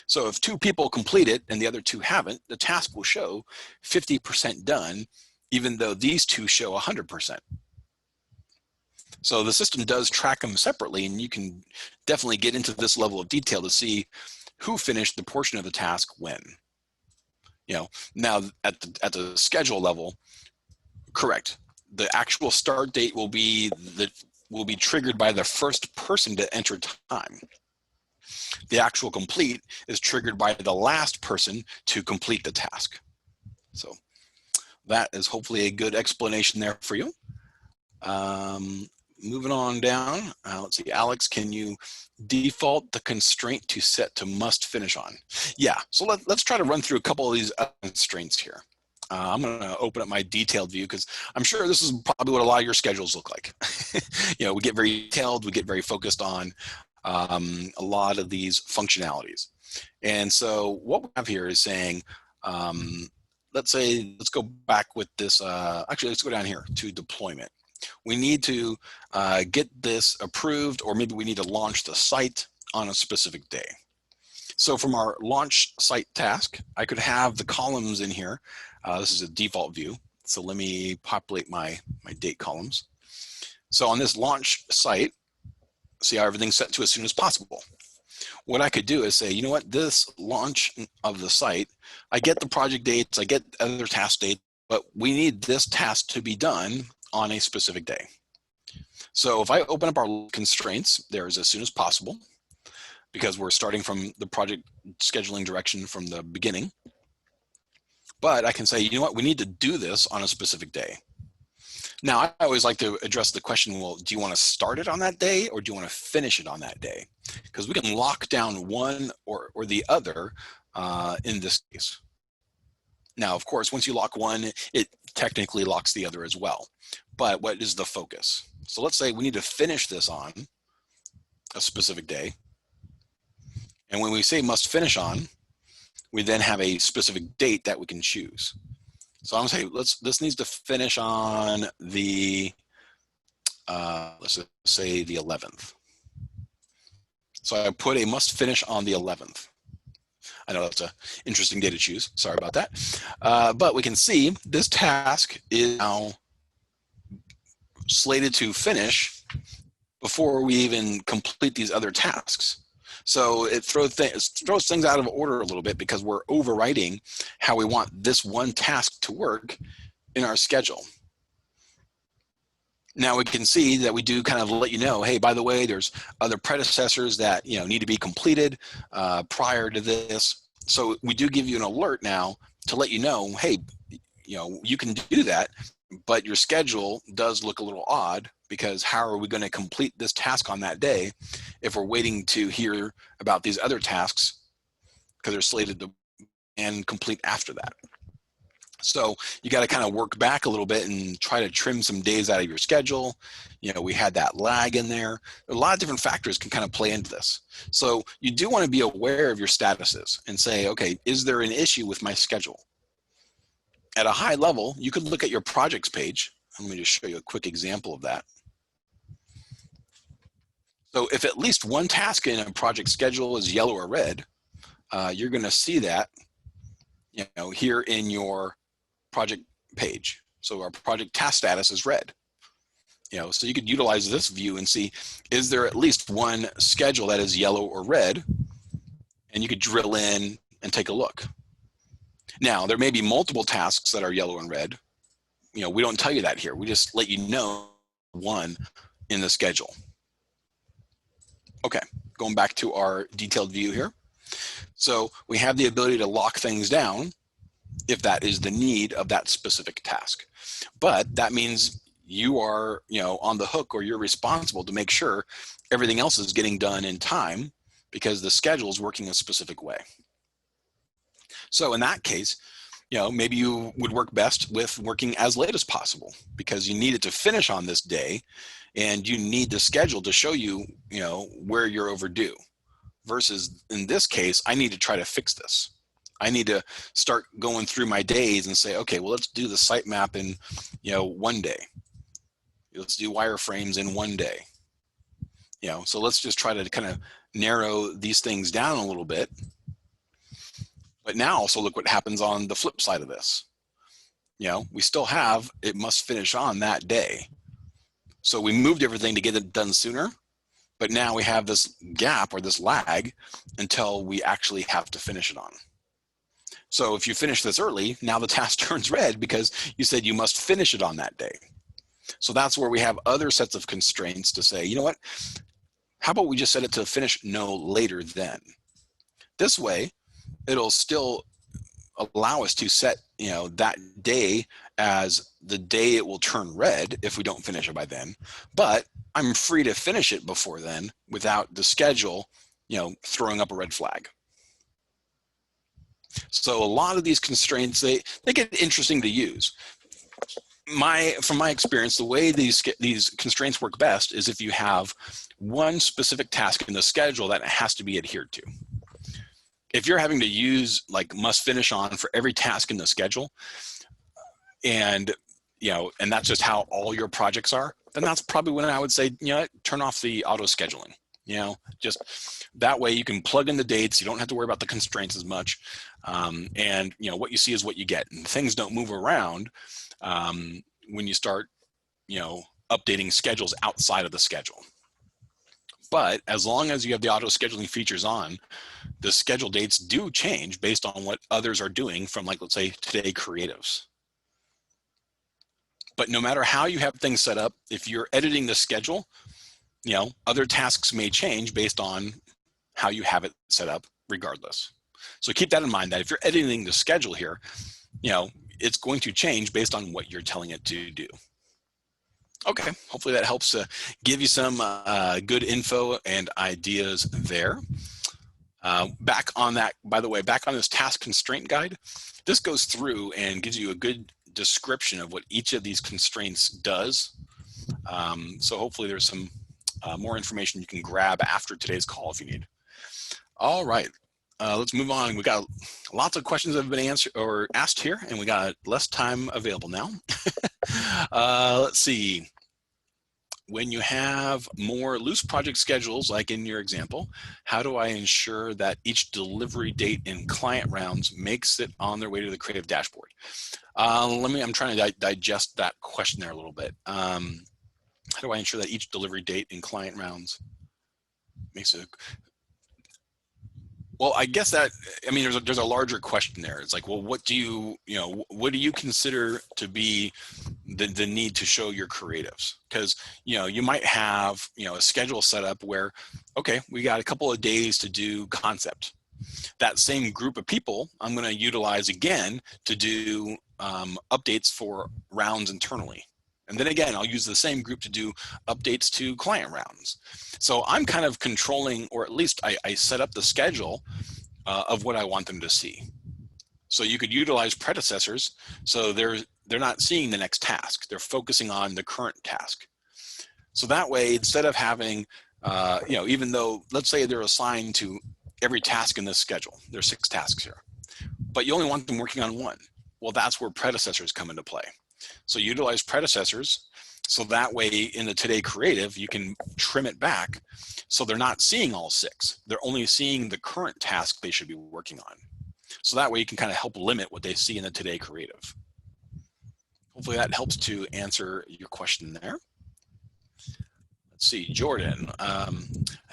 So if 2 people complete it and the other 2 haven't, the task will show 50% done, even though these 2 show 100%. So the system does track them separately, and you can definitely get into this level of detail to see who finished the portion of the task when. Now at the schedule level, correct. The actual start date will be triggered by the first person to enter time. The actual complete is triggered by the last person to complete the task. So that is hopefully a good explanation there for you. Moving on down, let's see, Alex, can you default the constraint to set to must finish on? Yeah, so let's try to run through a couple of these constraints here. I'm going to open up my detailed view, because I'm sure this is probably what a lot of your schedules look like. We get very detailed, we get very focused on a lot of these functionalities. And so what we have here is saying, let's go back with this, actually, let's go down here to deployment. We need to get this approved, or maybe we need to launch the site on a specific day. So from our launch site task, I could have the columns in here. This is a default view. So let me populate my date columns. So on this launch site, see how everything's set to as soon as possible. What I could do is say, you know what, this launch of the site, I get the project dates, I get other task dates, but we need this task to be done on a specific day. So if I open up our constraints, there's as soon as possible, because we're starting from the project scheduling direction from the beginning. But I can say, you know what, we need to do this on a specific day. Now, I always like to address the question, well, do you want to start it on that day, or do you want to finish it on that day? Because we can lock down one or the other in this case. Now, of course, once you lock one, it technically locks the other as well. But what is the focus? So let's say we need to finish this on a specific day. And when we say must finish on, we then have a specific date that we can choose. So I'm gonna say, this needs to finish on the, let's say the 11th. So I put a must finish on the 11th. I know that's an interesting day to choose. Sorry about that. But we can see this task is now slated to finish before we even complete these other tasks. So it throws things out of order a little bit, because we're overriding how we want this one task to work in our schedule. Now we can see that we do kind of let you know, hey, by the way, there's other predecessors that need to be completed prior to this. So we do give you an alert now to let you know, hey, you can do that, but your schedule does look a little odd, because how are we going to complete this task on that day if we're waiting to hear about these other tasks, because they're slated to and complete after that. So you got to kind of work back a little bit and try to trim some days out of your schedule. We had that lag in there. A lot of different factors can kind of play into this. So you do want to be aware of your statuses and say, okay, is there an issue with my schedule? At a high level, you could look at your projects page. Let me just show you a quick example of that. So if at least one task in a project schedule is yellow or red, you're going to see that here in your project page. So our project task status is red. So you could utilize this view and see, is there at least one schedule that is yellow or red? And you could drill in and take a look. Now, there may be multiple tasks that are yellow and red. We don't tell you that here. We just let you know one in the schedule. Okay, going back to our detailed view here. So we have the ability to lock things down if that is the need of that specific task. But that means you are, on the hook, or you're responsible to make sure everything else is getting done in time because the schedule is working a specific way. So in that case, maybe you would work best with working as late as possible because you need it to finish on this day and you need the schedule to show you, where you're overdue. Versus in this case, I need to try to fix this. I need to start going through my days and say, okay, well, let's do the sitemap in, one day. Let's do wireframes in one day. So let's just try to kind of narrow these things down a little bit. But now also look what happens on the flip side of this. We still have, it must finish on that day. So we moved everything to get it done sooner, but now we have this gap or this lag until we actually have to finish it on. So if you finish this early, now the task turns red because you said you must finish it on that day. So that's where we have other sets of constraints to say, you know what, how about we just set it to finish no later than. This way, it'll still allow us to set, that day as the day it will turn red if we don't finish it by then, but I'm free to finish it before then without the schedule, throwing up a red flag. So a lot of these constraints, they get interesting to use. From my experience, the way these constraints work best is if you have one specific task in the schedule that has to be adhered to. If you're having to use like must finish on for every task in the schedule, and and that's just how all your projects are, then that's probably when I would say, turn off the auto scheduling. Just that way you can plug in the dates. You don't have to worry about the constraints as much. And what you see is what you get, and things don't move around when you start, updating schedules outside of the schedule. But as long as you have the auto scheduling features on, the schedule dates do change based on what others are doing from, like, let's say today creatives. But no matter how you have things set up, if you're editing the schedule, other tasks may change based on how you have it set up regardless. So keep that in mind, that if you're editing the schedule here, it's going to change based on what you're telling it to do. Okay, hopefully that helps give you some good info and ideas there. Back on that, by the way, back on this task constraint guide, this goes through and gives you a good description of what each of these constraints does. So hopefully there's some more information you can grab after today's call if you need. All right, let's move on. We got lots of questions that have been answered or asked here, and we got less time available now. Let's see. When you have more loose project schedules, like in your example, how do I ensure that each delivery date in client rounds makes it on their way to the creative dashboard? I'm trying to digest that question there a little bit. How do I ensure that each delivery date in client rounds makes it? Well, I guess that, there's a larger question there. It's like, well, what do you consider to be the need to show your creatives? Because, you might have, a schedule set up where, okay, we got a couple of days to do concept. That same group of people, I'm going to utilize again to do updates for rounds internally. And then again, I'll use the same group to do updates to client rounds. So I'm kind of controlling, or at least I set up the schedule of what I want them to see. So you could utilize predecessors. So they're not seeing the next task. They're focusing on the current task. So that way, instead of having, even though, let's say they're assigned to every task in this schedule, there's 6 tasks here, but you only want them working on one. Well, that's where predecessors come into play. So utilize predecessors, so that way in the Today Creative, you can trim it back so they're not seeing all 6. They're only seeing the current task they should be working on. So that way you can kind of help limit what they see in the Today Creative. hopefully that helps to answer your question there. Let's see, Jordan. I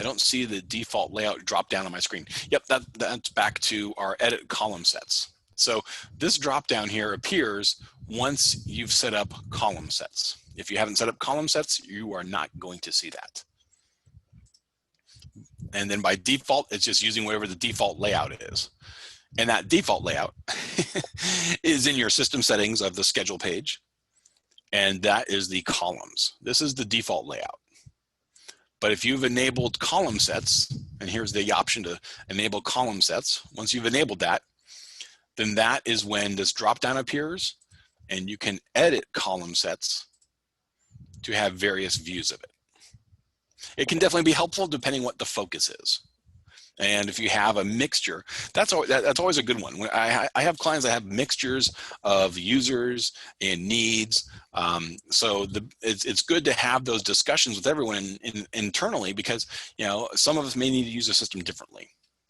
don't see the default layout drop down on my screen. Yep, that's back to our edit column sets. So this drop down here appears once you've set up column sets. If you haven't set up column sets, you are not going to see that. And then by default, it's just using whatever the default layout is. And that default layout is in your system settings of the schedule page. And that is the columns. This is the default layout. But if you've enabled column sets, and here's the option to enable column sets, once you've enabled that, then that is when this dropdown appears, and you can edit column sets to have various views of it. It can definitely be helpful depending what the focus is. And if you have a mixture, that's always a good one. When I have clients that have mixtures of users and needs. So it's good to have those discussions with everyone internally, because some of us may need to use the system differently.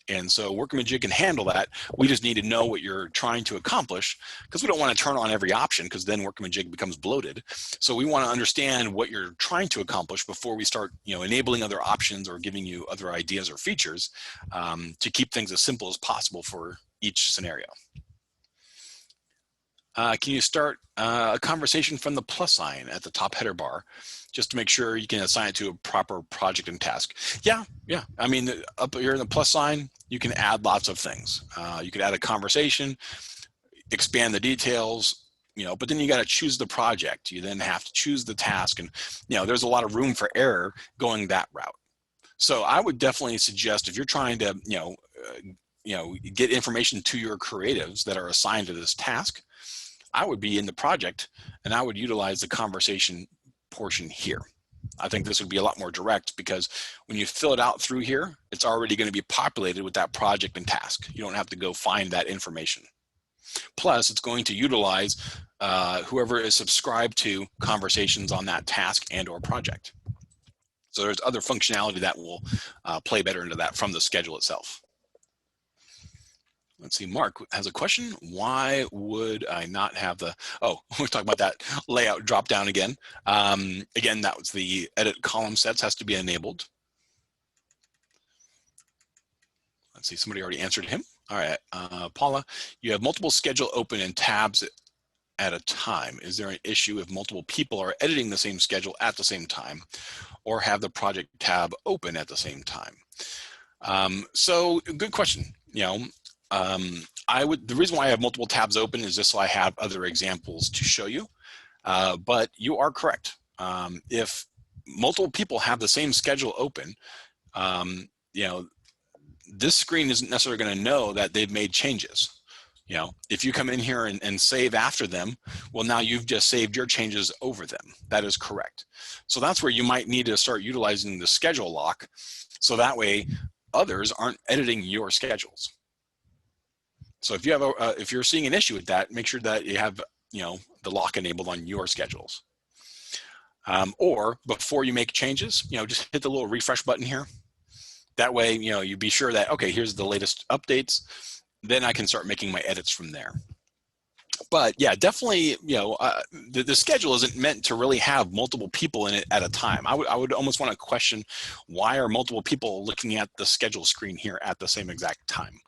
And so Workamajig can handle that. We just need to know what you're trying to accomplish, because we don't want to turn on every option, because then Workamajig becomes bloated. So we want to understand what you're trying to accomplish before we start enabling other options or giving you other ideas or features, to keep things as simple as possible for each scenario. Can you start a conversation from the plus sign at the top header bar, just to make sure you can assign it to a proper project and task? Yeah. I mean, up here in the plus sign, you can add lots of things. You could add a conversation, expand the details, but then you got to choose the project. You then have to choose the task, and there's a lot of room for error going that route. So I would definitely suggest, if you're trying to get information to your creatives that are assigned to this task, I would be in the project and I would utilize the conversation portion here. I think this would be a lot more direct, because when you fill it out through here, it's already going to be populated with that project and task. You don't have to go find that information. Plus, it's going to utilize whoever is subscribed to conversations on that task and or project. So there's other functionality that will play better into that from the schedule itself. Let's see, Mark has a question. Why would I not have the, we're talking about that layout drop down again. Again, that was the edit column sets has to be enabled. Let's see, somebody already answered him. All right, Paula, you have multiple schedule open and tabs at a time. Is there an issue if multiple people are editing the same schedule at the same time, or have the project tab open at the same time? So good question. The reason why I have multiple tabs open is just so I have other examples to show you. But you are correct. If multiple people have the same schedule open, this screen isn't necessarily going to know that they've made changes. If you come in here and save after them, well, now you've just saved your changes over them. That is correct. So that's where you might need to start utilizing the schedule lock, so that way others aren't editing your schedules. So if you have if you're seeing an issue with that, make sure that you have the lock enabled on your schedules. Or before you make changes, just hit the little refresh button here. That way, you be sure that, okay, here's the latest updates. Then I can start making my edits from there. But yeah, definitely, the schedule isn't meant to really have multiple people in it at a time. I would almost want to question, why are multiple people looking at the schedule screen here at the same exact time?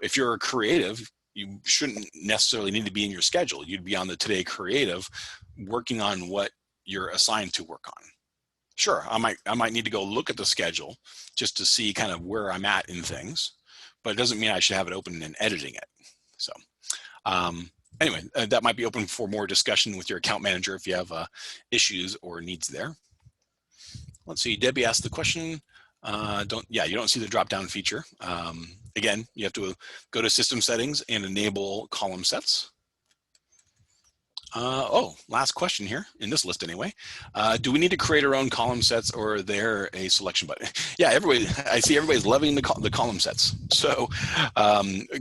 If you're a creative, you shouldn't necessarily need to be in your schedule. You'd be on the Today Creative working on what you're assigned to work on. Sure, I might need to go look at the schedule just to see kind of where I'm at in things, but it doesn't mean I should have it open and editing it. So anyway, that might be open for more discussion with your account manager if you have issues or needs there. Let's see, Debbie asked the question. You don't see the drop-down feature. Again, you have to go to system settings and enable column sets. Last question here in this list anyway. Do we need to create our own column sets, or are there a selection button? Yeah, I see everybody's loving the column sets. So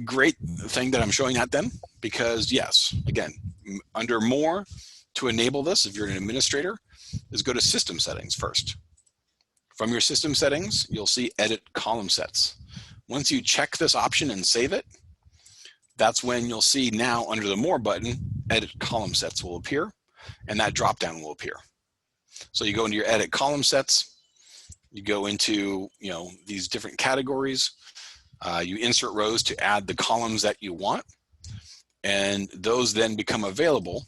great thing that I'm showing that then, because yes, again, under more to enable this, if you're an administrator, is go to system settings first. From your system settings, you'll see edit column sets. Once you check this option and save it, that's when you'll see now under the more button, edit column sets will appear, and that dropdown will appear. So you go into your edit column sets, you go into these different categories, you insert rows to add the columns that you want, and those then become available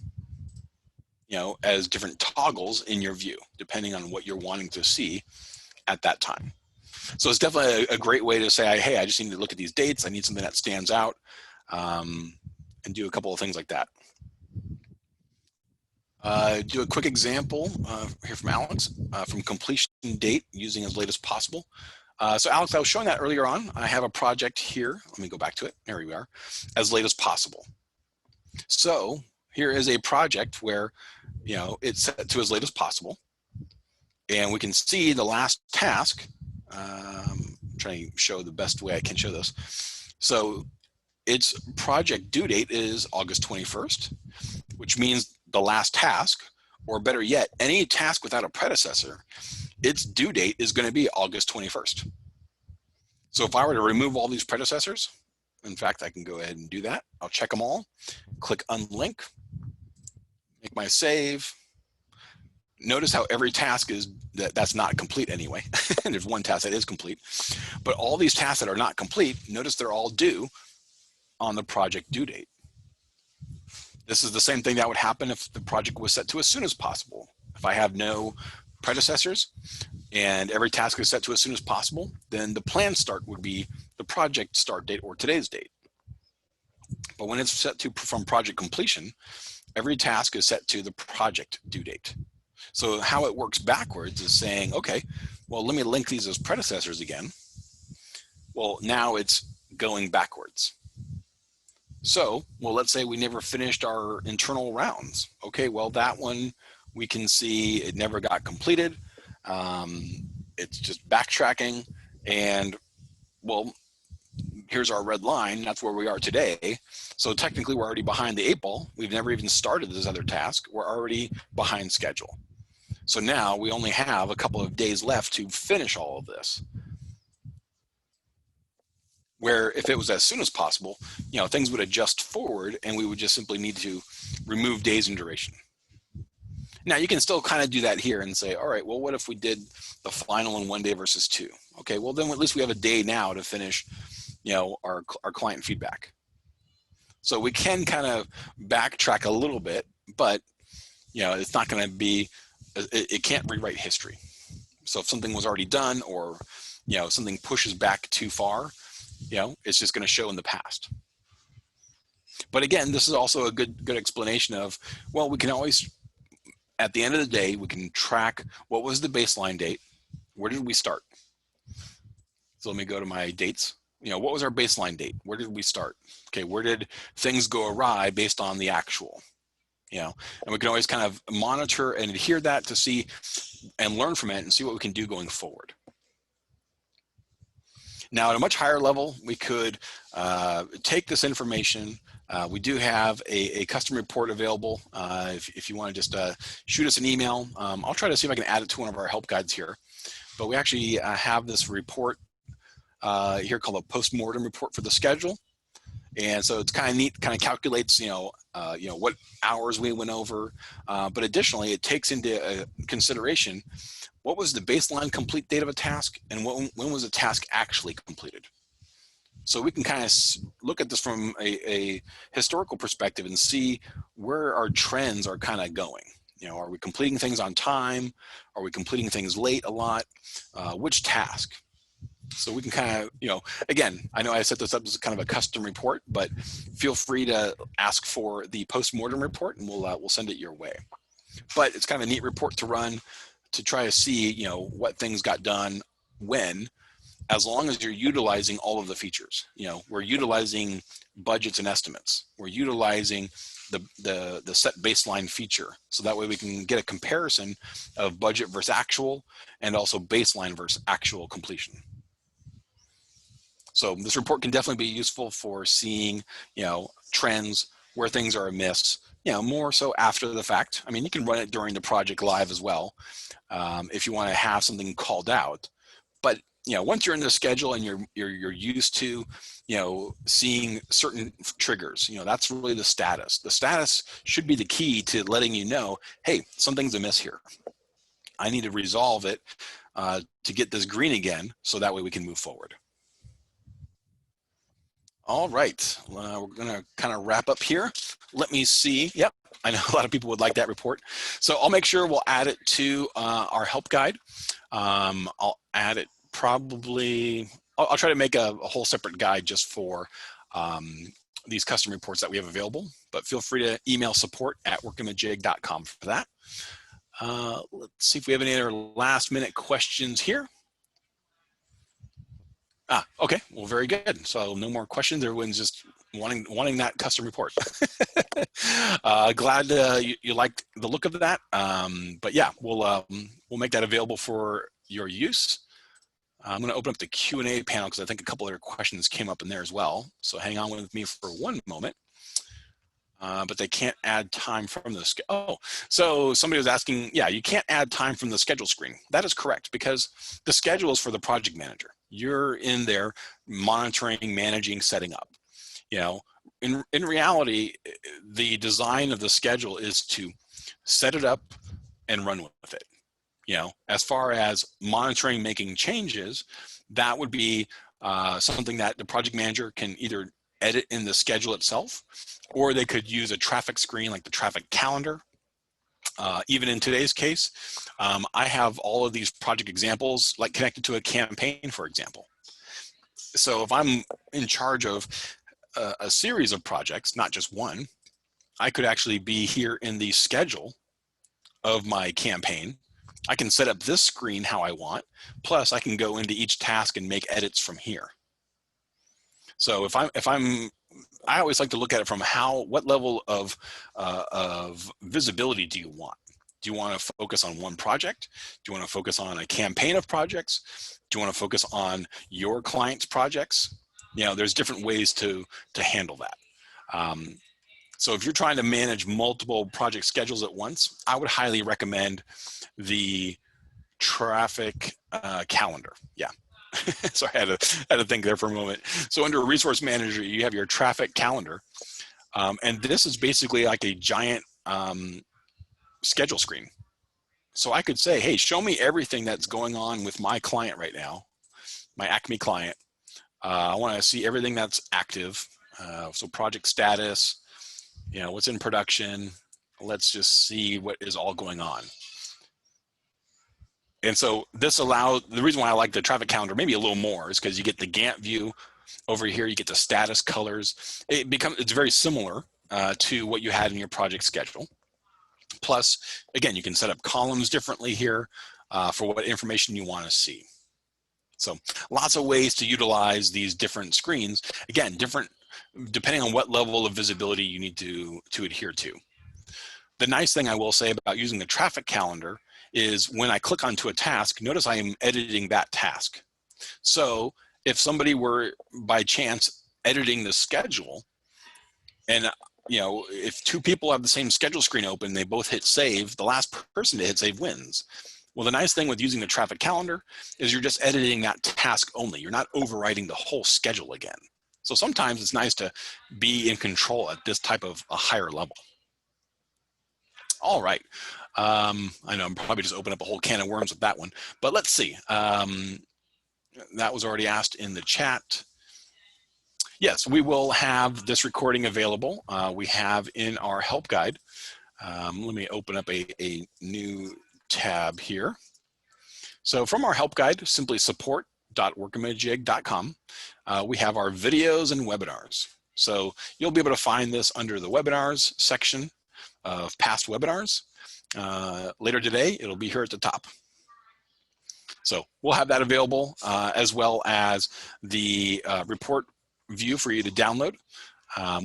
as different toggles in your view, depending on what you're wanting to see at that time. So it's definitely a great way to say, hey, I just need to look at these dates. I need something that stands out, and do a couple of things like that. Do a quick example here from Alex from completion date using as late as possible. So Alex, I was showing that earlier on. I have a project here. Let me go back to it. There we are. As late as possible. So here is a project where it's set to as late as possible, and we can see the last task. I'm trying to show the best way I can show this. So its project due date is August 21st, which means the last task, or better yet, any task without a predecessor, its due date is going to be August 21st. So if I were to remove all these predecessors, in fact, I can go ahead and do that. I'll check them all, click unlink, make my save. Notice how every task is that's not complete anyway. There's one task that is complete, but all these tasks that are not complete, notice they're all due on the project due date. This is the same thing that would happen if the project was set to as soon as possible. If I have no predecessors and every task is set to as soon as possible, then the planned start would be the project start date or today's date. But when it's set to from project completion, every task is set to the project due date. So how it works backwards is saying, okay, well, let me link these as predecessors again. Well, now it's going backwards. So, well, let's say we never finished our internal rounds. Okay, well, that one we can see it never got completed. It's just backtracking, and well, here's our red line. That's where we are today. So technically we're already behind the 8 ball. We've never even started this other task. We're already behind schedule. So now we only have a couple of days left to finish all of this. Where if it was as soon as possible, things would adjust forward and we would just simply need to remove days and duration. Now you can still kind of do that here and say, all right, well, what if we did the final in 1 day versus 2? Okay, well then at least we have a day now to finish, our client feedback. So we can kind of backtrack a little bit, but it's not going to be, it can't rewrite history. So if something was already done, or something pushes back too far, it's just going to show in the past. But again, this is also a good explanation of, well, we can always, at the end of the day, we can track what was the baseline date, where did we start? So let me go to my dates. What was our baseline date? Where did we start? Okay, where did things go awry based on the actual? And we can always kind of monitor and adhere that to see and learn from it and see what we can do going forward. Now, at a much higher level, we could take this information. We do have a custom report available. If you want to just shoot us an email, I'll try to see if I can add it to one of our help guides here. But we actually have this report here called a postmortem report for the schedule. And so it's kind of neat, kind of calculates, what hours we went over. But additionally, it takes into consideration what was the baseline complete date of a task and when was a task actually completed. So we can kind of look at this from a historical perspective and see where our trends are kind of going. Are we completing things on time? Are we completing things late a lot? Which task? So we can kind of, again, I know I set this up as kind of a custom report, but feel free to ask for the postmortem report and we'll send it your way. But it's kind of a neat report to run to try to see, what things got done when, as long as you're utilizing all of the features. We're utilizing budgets and estimates. We're utilizing the set baseline feature. So that way we can get a comparison of budget versus actual and also baseline versus actual completion. So this report can definitely be useful for seeing, trends, where things are amiss, more so after the fact. I mean, you can run it during the project live as well if you want to have something called out. But, once you're in the schedule and you're used to, seeing certain triggers, that's really the status. The status should be the key to letting you know, hey, something's amiss here. I need to resolve it to get this green again, so that way we can move forward. All right, we're gonna kind of wrap up here. Let me see. Yep, I know a lot of people would like that report. So I'll make sure we'll add it to our help guide. I'll add it probably, I'll try to make a whole separate guide just for these custom reports that we have available, but feel free to email support@workamajig.com for that. Let's see if we have any other last minute questions here. Okay, well, very good. So no more questions. Everyone's just wanting that custom report. Glad you liked the look of that. But yeah, we'll make that available for your use. I'm going to open up the Q&A panel because I think a couple other questions came up in there as well. So hang on with me for one moment. But they can't add time from the schedule. Oh, so somebody was asking, yeah, you can't add time from the schedule screen. That is correct, because the schedule is for the project manager. You're in there monitoring, managing, setting up. In reality, the design of the schedule is to set it up and run with it. As far as monitoring, making changes, that would be something that the project manager can either edit in the schedule itself, or they could use a traffic screen like the traffic calendar. Even in today's case, I have all of these project examples like connected to a campaign, for example. So if I'm in charge of a series of projects, not just one, I could actually be here in the schedule of my campaign. I can set up this screen how I want, plus I can go into each task and make edits from here. So I always like to look at it from what level of visibility do you want? Do you want to focus on one project? Do you want to focus on a campaign of projects? Do you want to focus on your client's projects? There's different ways to handle that. So if you're trying to manage multiple project schedules at once, I would highly recommend the traffic calendar. Yeah. So I had to think there for a moment. So under Resource Manager, you have your traffic calendar. And this is basically like a giant schedule screen. So I could say, hey, show me everything that's going on with my client right now, my Acme client. I want to see everything that's active. So project status, what's in production. Let's just see what is all going on. And so this allows, the reason why I like the traffic calendar maybe a little more is because you get the Gantt view over here, you get the status colors. It's very similar to what you had in your project schedule. Plus, again, you can set up columns differently here for what information you want to see. So lots of ways to utilize these different screens. Again, different depending on what level of visibility you need to adhere to. The nice thing I will say about using the traffic calendar is when I click onto a task, notice I am editing that task. So if somebody were by chance editing the schedule, and if two people have the same schedule screen open, they both hit save, the last person to hit save wins. Well, the nice thing with using the traffic calendar is you're just editing that task only. You're not overwriting the whole schedule again. So sometimes it's nice to be in control at this type of a higher level. All right. I know I'm probably just opening up a whole can of worms with that one, but let's see. That was already asked in the chat. Yes, we will have this recording available. We have in our help guide. Let me open up a new tab here. So from our help guide, simply support.workamajig.com, we have our videos and webinars. So you'll be able to find this under the webinars section of past webinars. Later today, it'll be here at the top. So we'll have that available as well as the report view for you to download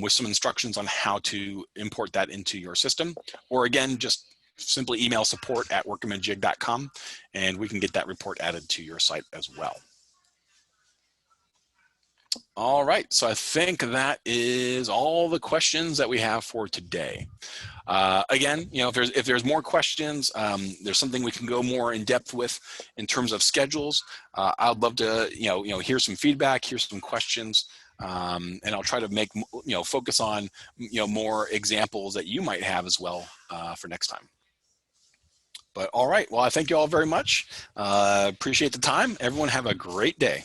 with some instructions on how to import that into your system. Or again, just simply email support@workamajig.com and we can get that report added to your site as well. All right, so I think that is all the questions that we have for today. Again, if there's more questions, there's something we can go more in depth with in terms of schedules. I'd love to, hear some feedback, hear some questions, and I'll try to make, focus on, more examples that you might have as well for next time. But all right, well, I thank you all very much. Appreciate the time. Everyone have a great day.